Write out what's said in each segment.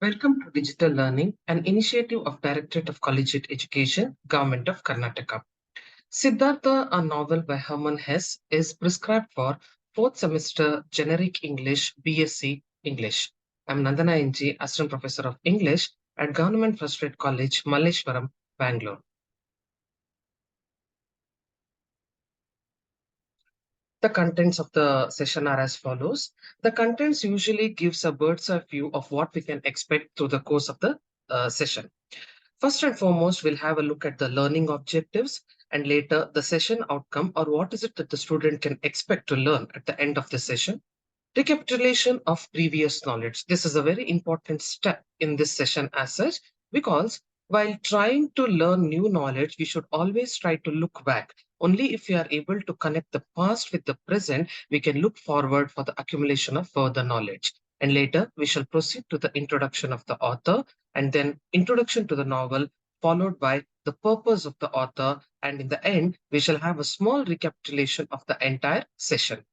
Welcome to Digital Learning, an initiative of Directorate of Collegiate Education, Government of Karnataka. Siddhartha, a novel by Herman Hesse, is prescribed for fourth semester generic English BSc English. I'm Nandana NG, Assistant Professor of English at Government First Rate College, Malleshwaram, Bangalore. The contents of the session are as follows. The contents usually gives a bird's eye view of what we can expect through the course of the session. First and foremost, we'll have a look at the learning objectives and later the session outcome, or what is it that the student can expect to learn at the end of the session. Recapitulation of previous knowledge. This is a very important step in this session as such, because while trying to learn new knowledge, we should always try to look back. Only if we are able to connect the past with the present, we can look forward for the accumulation of further knowledge. And later, we shall proceed to the introduction of the author and then introduction to the novel, followed by the purpose of the author. And in the end, we shall have a small recapitulation of the entire session.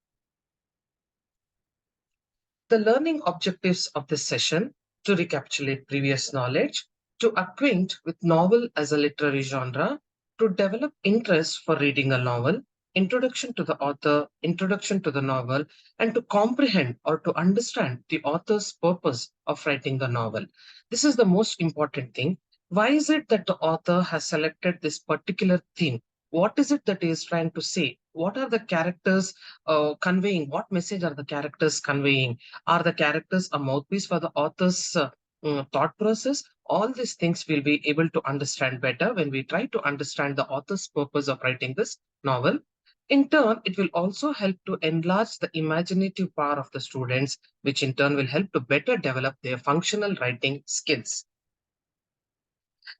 The learning objectives of this session: to recapitulate previous knowledge, to acquaint with novel as a literary genre, to develop interest for reading a novel, introduction to the author, introduction to the novel, and to comprehend or to understand the author's purpose of writing the novel. This is the most important thing. Why is it that the author has selected this particular theme? What is it that he is trying to say? What are the characters conveying? What message are the characters conveying? Are the characters a mouthpiece for the author's thought process? All these things we'll be able to understand better when we try to understand the author's purpose of writing this novel. In turn, it will also help to enlarge the imaginative power of the students, which in turn will help to better develop their functional writing skills.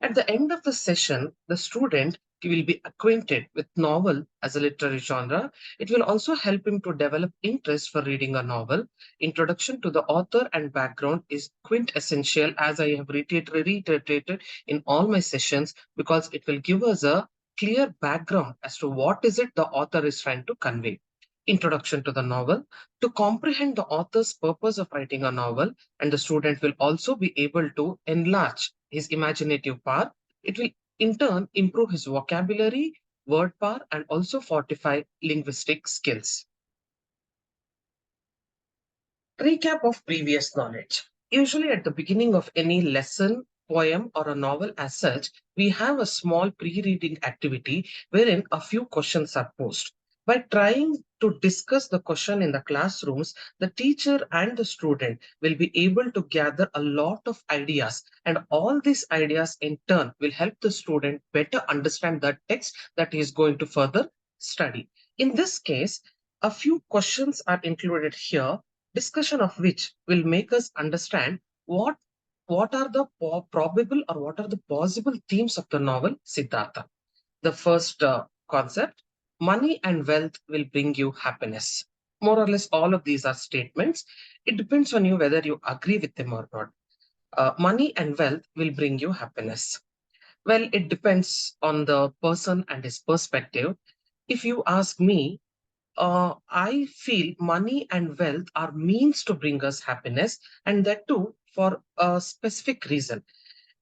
At the end of the session, the student will be acquainted with novel as a literary genre. It will also help him to develop interest for reading a novel. Introduction to the author and background is quintessential, as I have reiterated in all my sessions, because it will give us a clear background as to what is it the author is trying to convey. Introduction to the novel. To comprehend the author's purpose of writing a novel, and the student will also be able to enlarge his imaginative power. It will in turn improve his vocabulary, word power, and also fortify linguistic skills. Recap of previous knowledge. Usually, at the beginning of any lesson, poem, or a novel as such, we have a small pre reading activity wherein a few questions are posed. By trying to discuss the question in the classrooms, the teacher and the student will be able to gather a lot of ideas, and all these ideas in turn will help the student better understand the text that he is going to further study. In this case, a few questions are included here, discussion of which will make us understand what are the probable or what are the possible themes of the novel Siddhartha. The first concept: money and wealth will bring you happiness. More or less, all of these are statements. It depends on you whether you agree with them or not. Money and wealth will bring you happiness. Well, it depends on the person and his perspective. If you ask me, I feel money and wealth are means to bring us happiness, and that too for a specific reason.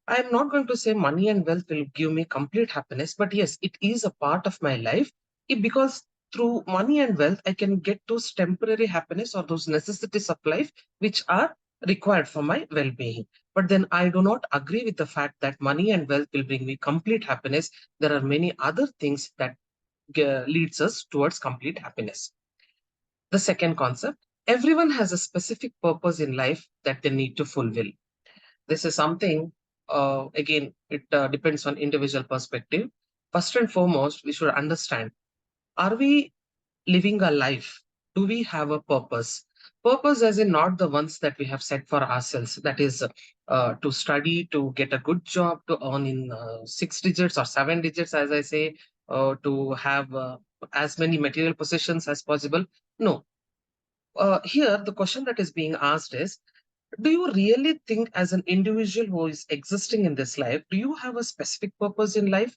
I am not going to say money and wealth will give me complete happiness, but yes, it is a part of my life because through money and wealth, I can get those temporary happiness or those necessities of life which are required for my well being. But then I do not agree with the fact that money and wealth will bring me complete happiness. There are many other things that leads us towards complete happiness. The second concept: everyone has a specific purpose in life that they need to fulfill. This is something, again, it depends on individual perspective. First and foremost, we should understand, are we living a life? Do we have a purpose? Purpose, as in not the ones that we have set for ourselves, that is, to study, to get a good job, to earn in six digits or seven digits, as I say, to have as many material possessions as possible. No, here the question that is being asked is, do you really think as an individual who is existing in this life, do you have a specific purpose in life?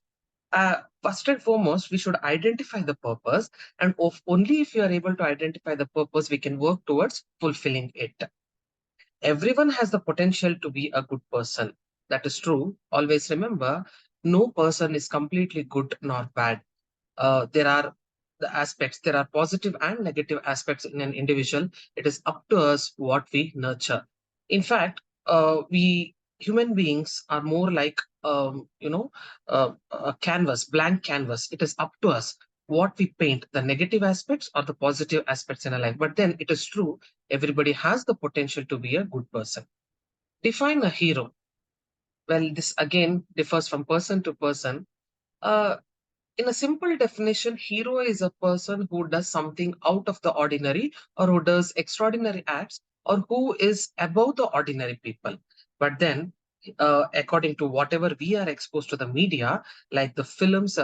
First and foremost, we should identify the purpose, and only if you are able to identify the purpose, we can work towards fulfilling it. Everyone has the potential to be a good person. That is true. Always remember, no person is completely good nor bad. There are there are positive and negative aspects in an individual. It is up to us what we nurture. In fact, we human beings are more like, a canvas, blank canvas. It is up to us what we paint, the negative aspects or the positive aspects in our life. But then it is true, everybody has the potential to be a good person. Define a hero. Well, this again differs from person to person. Uh, in a simple definition, hero is a person who does something out of the ordinary, or who does extraordinary acts, or who is above the ordinary people. But then, according to whatever we are exposed to the media, like the films,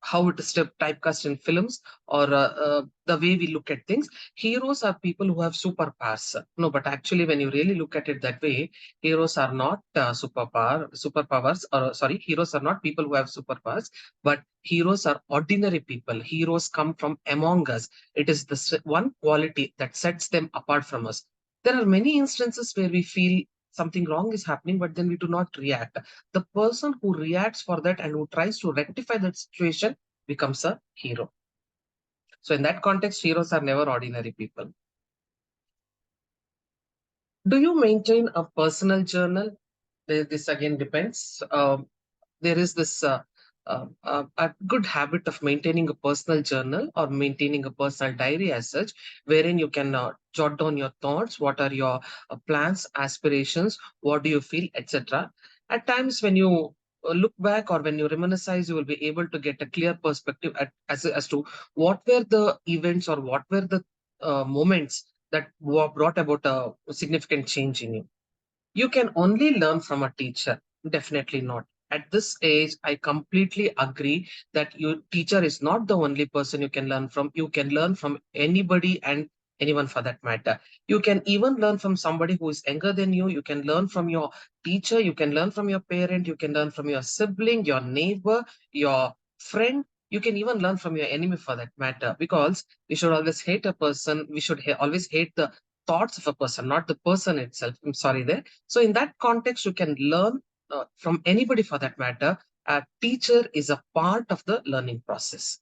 how it is typecast in films, or the way we look at things, heroes are people who have superpowers. No, but actually, when you really look at it that way, heroes are not superpowers, or sorry, heroes are not people who have superpowers, but heroes are ordinary people. Heroes come from among us. It is the one quality that sets them apart from us. There are many instances where we feel something wrong is happening, but then we do not react. The person who reacts for that and who tries to rectify that situation becomes a hero. So, in that context, heroes are never ordinary people. Do you maintain a personal journal? This again depends. There is this a good habit of maintaining a personal journal or maintaining a personal diary as such, wherein you can jot down your thoughts, what are your plans, aspirations, what do you feel, etc. At times, when you look back or when you reminisce, you will be able to get a clear perspective as to what were the events or what were the moments that brought about a significant change in you. You can only learn from a teacher. Definitely not. At this age, I completely agree that your teacher is not the only person you can learn from. You can learn from anybody and anyone for that matter. You can even learn from somebody who is younger than you. You can learn from your teacher. You can learn from your parent. You can learn from your sibling, your neighbor, your friend. You can even learn from your enemy for that matter, because we should always hate a person. We should always hate the thoughts of a person, not the person itself. I'm sorry there. So, in that context, you can learn from anybody for that matter. A teacher is a part of the learning process.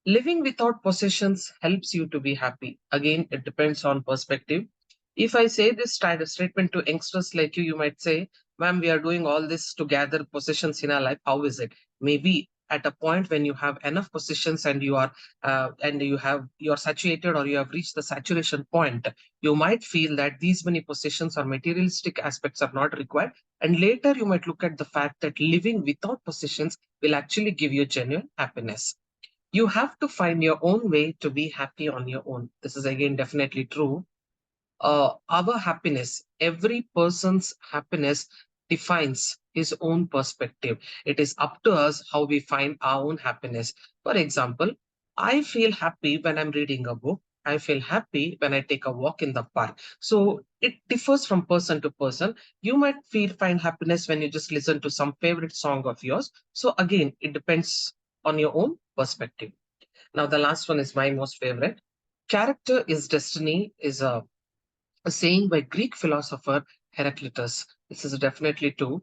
Living without possessions helps you to be happy. Again, it depends on perspective. If I say this kind of statement to youngsters like you might say, ma'am, we are doing all this to gather possessions in our life. How is it? Maybe at a point when you have enough possessions and you're saturated, or you have reached the saturation point, you might feel that these many possessions or materialistic aspects are not required. And later you might look at the fact that living without possessions will actually give you genuine happiness. You have to find your own way to be happy on your own. This is again definitely true. Our happiness, every person's happiness defines his own perspective. It is up to us how we find our own happiness. For example, I feel happy when I'm reading a book. I feel happy when I take a walk in the park. So it differs from person to person. You might find happiness when you just listen to some favorite song of yours. So again, it depends on your own perspective. Now, the last one is my most favorite. Character is destiny is a saying by Greek philosopher Heraclitus. This is definitely true.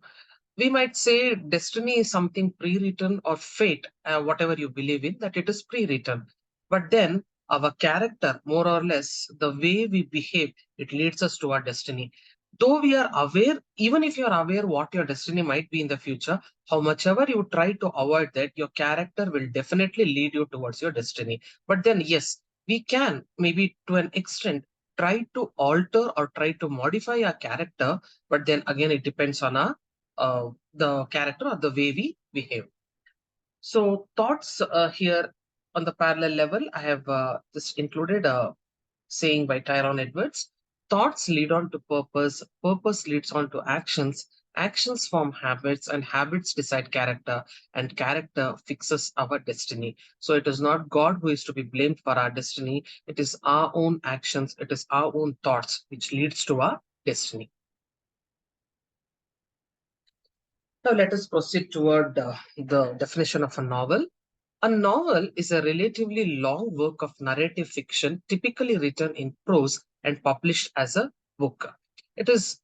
We might say destiny is something pre-written, or fate, whatever you believe in, that it is pre-written. But then our character, more or less, the way we behave, it leads us to our destiny. Though we are aware, even if you are aware what your destiny might be in the future, how much ever you try to avoid that, your character will definitely lead you towards your destiny. But then, yes, we can maybe to an extent try to alter or try to modify our character, but then again, it depends on the character or the way we behave. So, thoughts here on the parallel level, I have just included a saying by Tyrone Edwards. Thoughts lead on to purpose, purpose leads on to actions, actions form habits, and habits decide character, and character fixes our destiny. So, it is not God who is to be blamed for our destiny, it is our own actions, it is our own thoughts which leads to our destiny. Now, let us proceed toward the definition of a novel. A novel is a relatively long work of narrative fiction, typically written in prose and published as a book. It is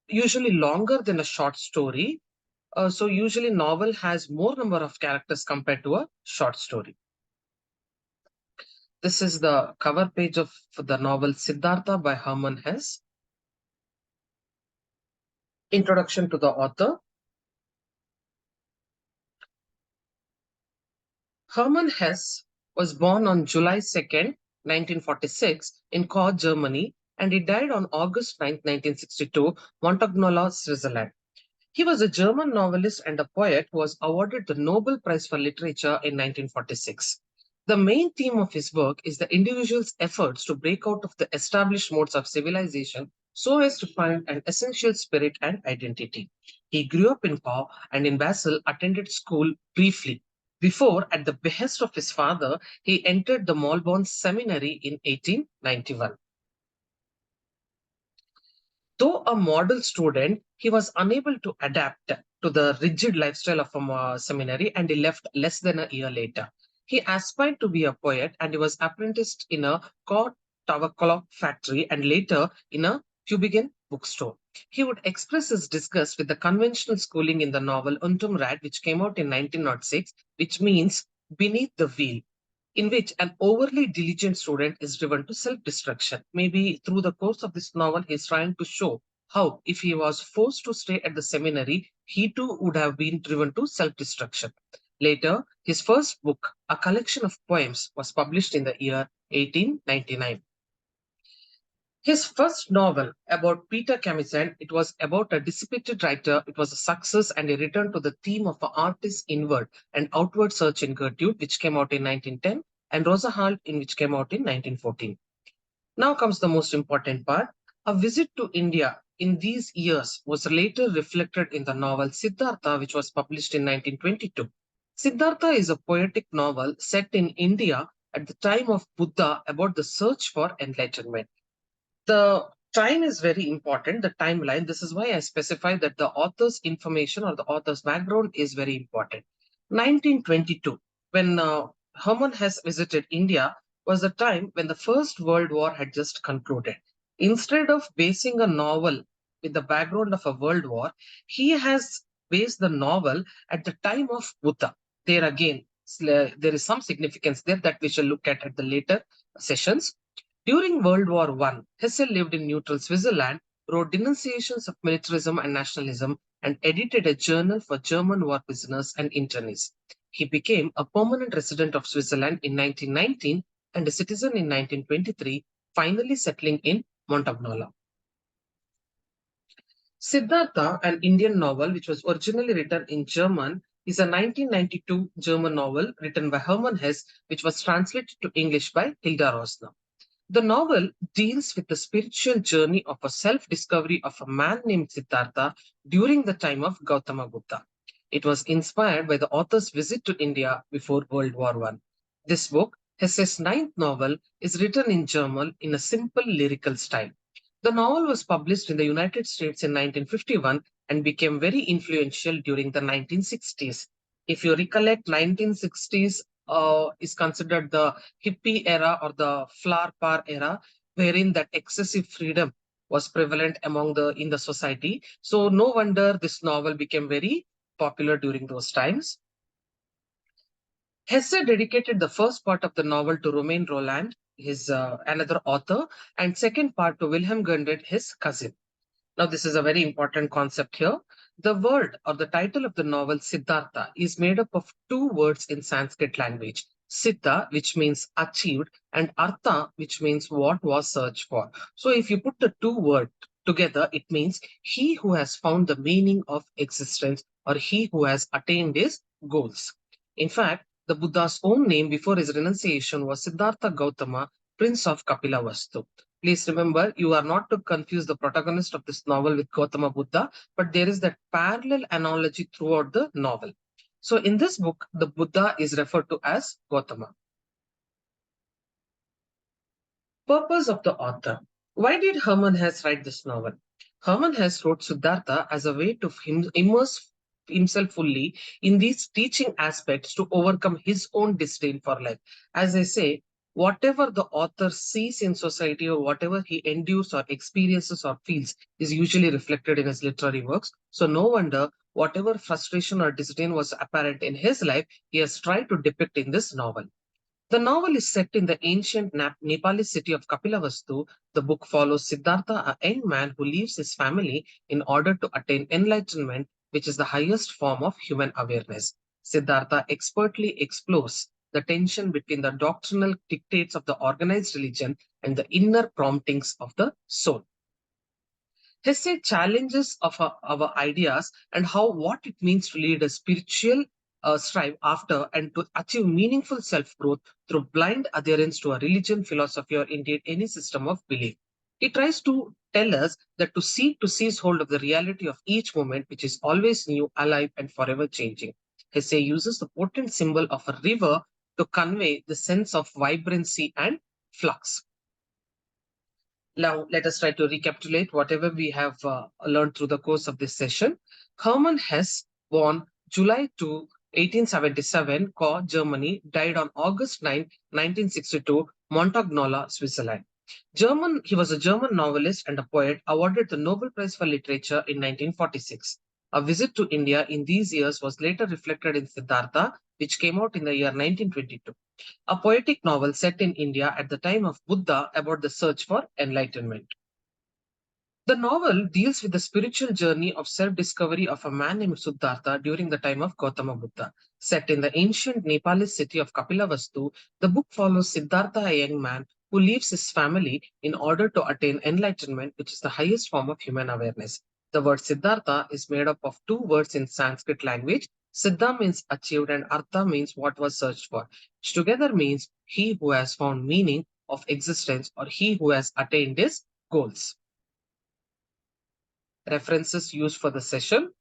usually longer than a short story. So usually novel has more number of characters compared to a short story. This is the cover page of the novel Siddhartha by Herman Hesse. Introduction to the author. Hermann Hesse was born on July 2nd, 1946 in Koch, Germany, and he died on August 9th, 1962, Montagnola, Switzerland. He was a German novelist and a poet who was awarded the Nobel Prize for Literature in 1946. The main theme of his work is the individual's efforts to break out of the established modes of civilization so as to find an essential spirit and identity. He grew up in Pau and in Basel attended school briefly. Before, at the behest of his father, he entered the Malborn Seminary in 1891. Though a model student, he was unable to adapt to the rigid lifestyle of a seminary and he left less than a year later. He aspired to be a poet and he was apprenticed in a cord tower clock factory and later in a Tübingen bookstore. He would express his disgust with the conventional schooling in the novel Untum which came out in 1906, which means beneath the wheel, in which an overly diligent student is driven to self-destruction. Maybe through the course of this novel, he's trying to show how, if he was forced to stay at the seminary, he too would have been driven to self-destruction. Later, his first book, a collection of poems, was published in the year 1899. His first novel about Peter Camizan, it was about a dissipated writer. It was a success and a return to the theme of an artist's inward and outward search in Gertrude, which came out in 1910, and Rosa Halt, in which came out in 1914. Now comes the most important part. A visit to India in these years was later reflected in the novel Siddhartha, which was published in 1922. Siddhartha is a poetic novel set in India at the time of Buddha about the search for enlightenment. The time is very important, the timeline. This is why I specify that the author's information or the author's background is very important. 1922, when Herman has visited India, was the time when the First World War had just concluded. Instead of basing a novel with the background of a world war, he has based the novel at the time of Buddha. There again, there is some significance there that we shall look at the later sessions. During World War I, Hesse lived in neutral Switzerland, wrote denunciations of militarism and nationalism, and edited a journal for German war prisoners and internees. He became a permanent resident of Switzerland in 1919 and a citizen in 1923, finally settling in Montagnola. Siddhartha, an Indian novel which was originally written in German, is a 1992 German novel written by Hermann Hesse, which was translated to English by Hilda Rosner. The novel deals with the spiritual journey of a self-discovery of a man named Siddhartha during the time of Gautama Buddha. It was inspired by the author's visit to India before World War I. This book, Hesse's ninth novel, is written in German in a simple lyrical style. The novel was published in the United States in 1951 and became very influential during the 1960s. If you recollect, 1960s is considered the hippie era or the flower power era, wherein that excessive freedom was prevalent among the in the society. So no wonder this novel became very popular during those times. Hesse dedicated the first part of the novel to Romain Rolland, his another author, and second part to Wilhelm Gundert, his cousin. Now, this is a very important concept here. The word or the title of the novel Siddhartha is made up of two words in Sanskrit language. Siddha, which means achieved, and Artha, which means what was searched for. So if you put the two words together, it means he who has found the meaning of existence or he who has attained his goals. In fact, the Buddha's own name before his renunciation was Siddhartha Gautama, Prince of Kapilavastu. Please remember, you are not to confuse the protagonist of this novel with Gautama Buddha, but there is that parallel analogy throughout the novel. So in this book, the Buddha is referred to as Gautama. Purpose of the author. Why did Herman Hesse write this novel? Herman Hesse wrote Siddhartha as a way to immerse himself fully in these teaching aspects to overcome his own disdain for life. As I say, Whatever the author sees in society or whatever he endures or experiences or feels is usually reflected in his literary works. So, no wonder whatever frustration or disdain was apparent in his life, he has tried to depict in this novel. The novel is set in the ancient Nepali city of Kapilavastu. The book follows Siddhartha, a young man who leaves his family in order to attain enlightenment, which is the highest form of human awareness. Siddhartha expertly explores the tension between the doctrinal dictates of the organized religion and the inner promptings of the soul. Hesse challenges of our ideas and how what it means to lead a spiritual strive after and to achieve meaningful self growth through blind adherence to a religion, philosophy, or indeed any system of belief. He tries to tell us that to seize hold of the reality of each moment, which is always new, alive, and forever changing. Hesse uses the potent symbol of a river to convey the sense of vibrancy and flux. Now, let us try to recapitulate whatever we have learned through the course of this session. Herman Hesse, born July 2, 1877, Caen, Germany, died on August 9, 1962, Montagnola, Switzerland. He was a German novelist and a poet awarded the Nobel Prize for Literature in 1946. A visit to India in these years was later reflected in Siddhartha, which came out in the year 1922, a poetic novel set in India at the time of Buddha about the search for enlightenment. The novel deals with the spiritual journey of self discovery of a man named Siddhartha during the time of Gautama Buddha. Set in the ancient Nepalese city of Kapilavastu, the book follows Siddhartha, a young man who leaves his family in order to attain enlightenment, which is the highest form of human awareness. The word Siddhartha is made up of two words in Sanskrit language. Siddha means achieved and Artha means what was searched for, which together means he who has found meaning of existence or he who has attained his goals. References used for the session: